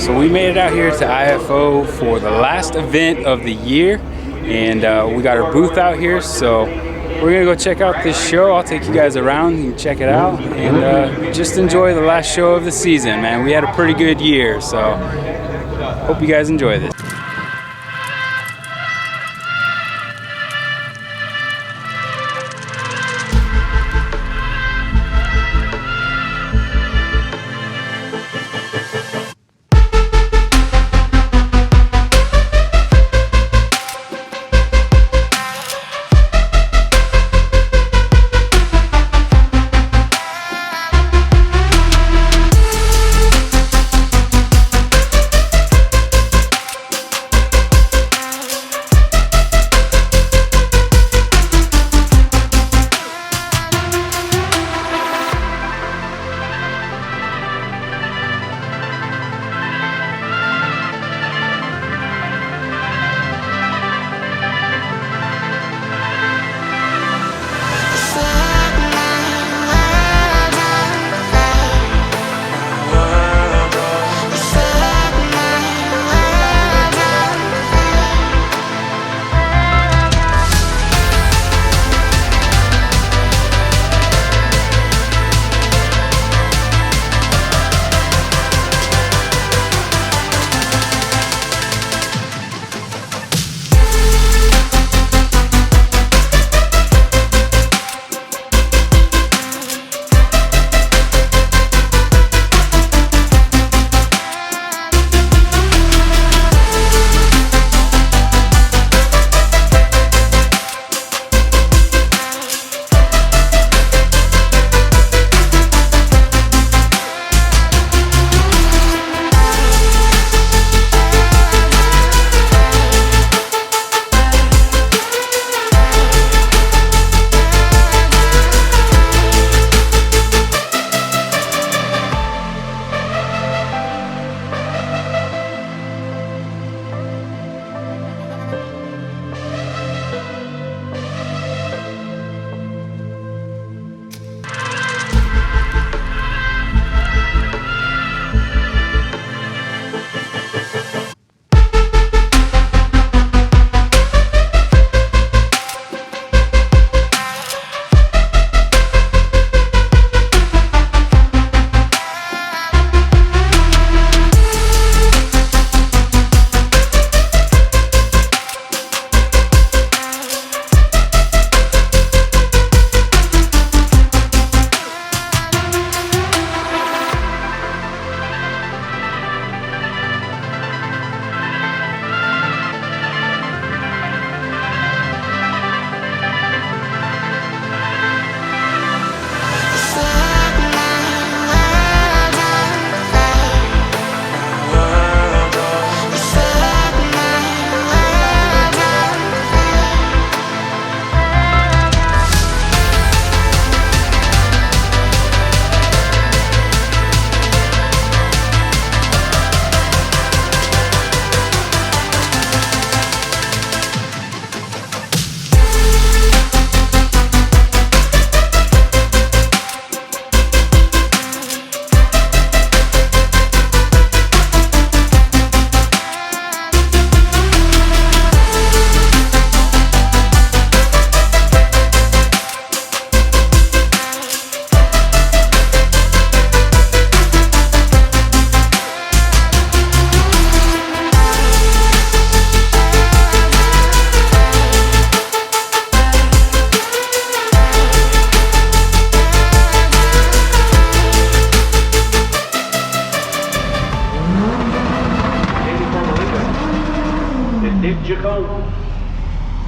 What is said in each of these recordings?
So we made it out here to IFO for the last event of the year, and we got our booth out here, so we're gonna go check out this show. I'll take you guys around and check it out, and just enjoy the last show of the season, man. We had a pretty good year, so hope you guys enjoy this.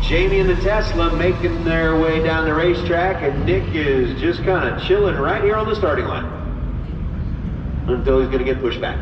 Jamie and the Tesla making their way down the racetrack, and Nick is just kind of chilling right here on the starting line until he's going to get pushed back.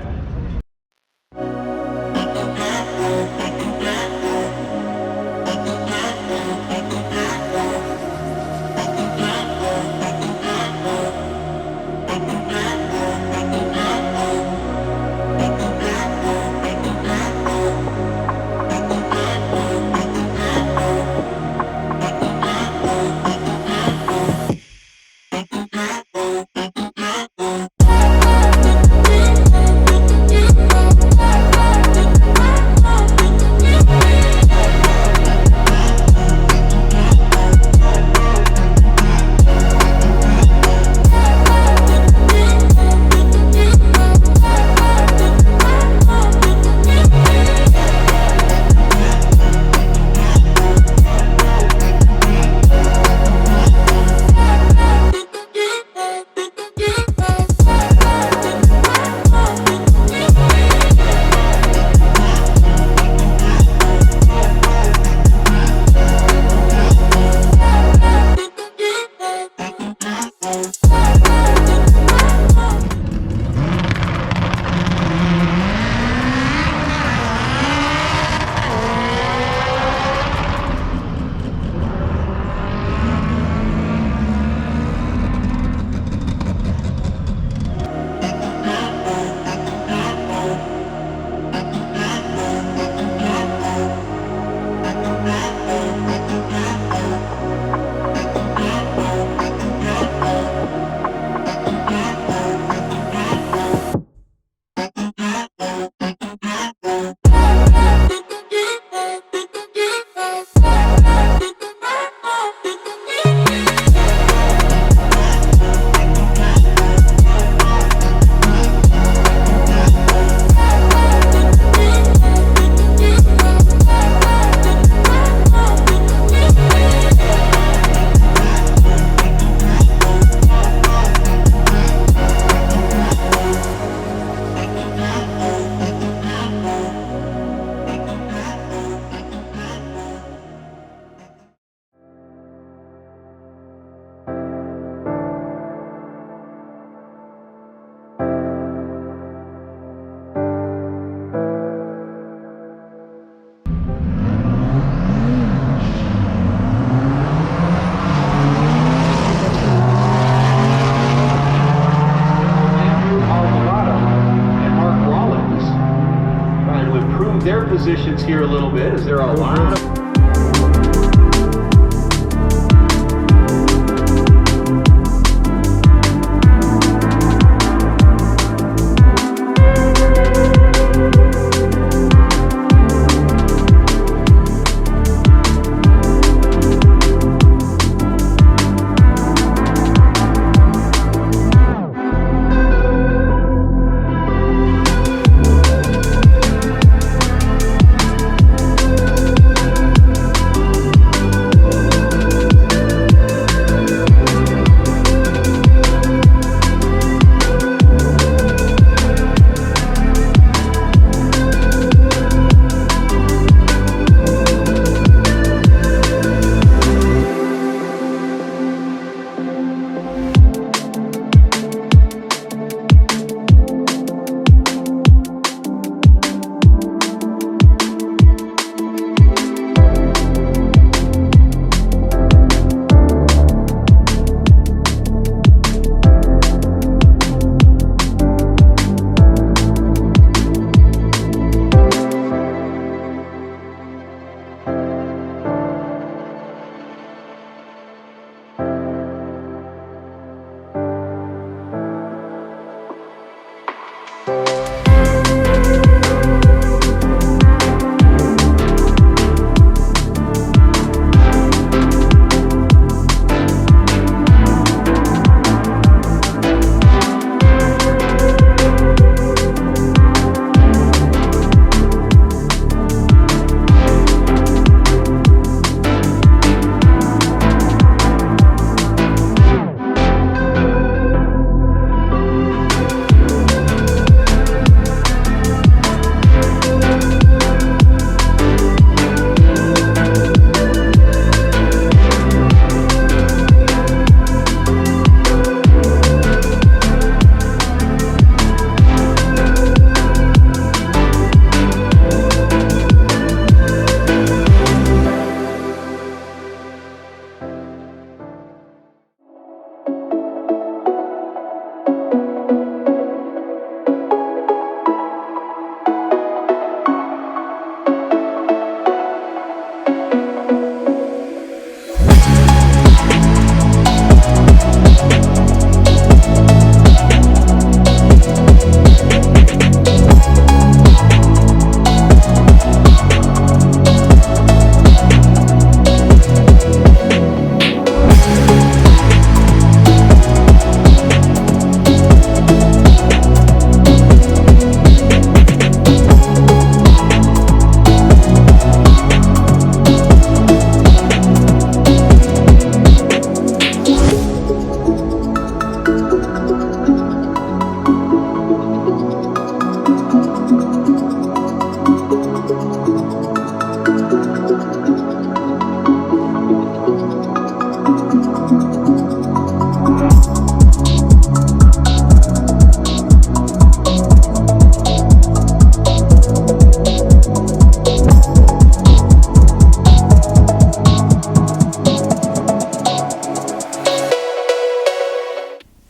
move their positions here a little bit, as there are a lot of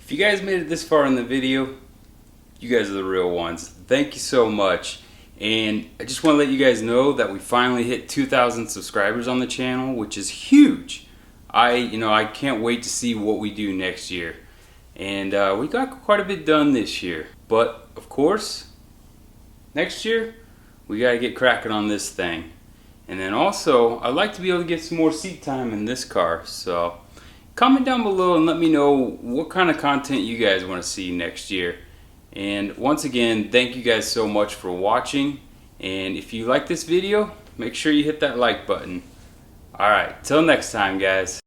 If you guys made it this far in the video, you guys are the real ones. Thank you so much. And I just want to let you guys know that we finally hit 2,000 subscribers on the channel, which is huge. I can't wait to see what we do next year. And we got quite a bit done this year. But of course, next year we got to get cracking on this thing. And then also, I'd like to be able to get some more seat time in this car. So comment down below and let me know what kind of content you guys want to see next year. And once again, thank you guys so much for watching. And if you like this video, make sure you hit that like button. Alright, till next time guys.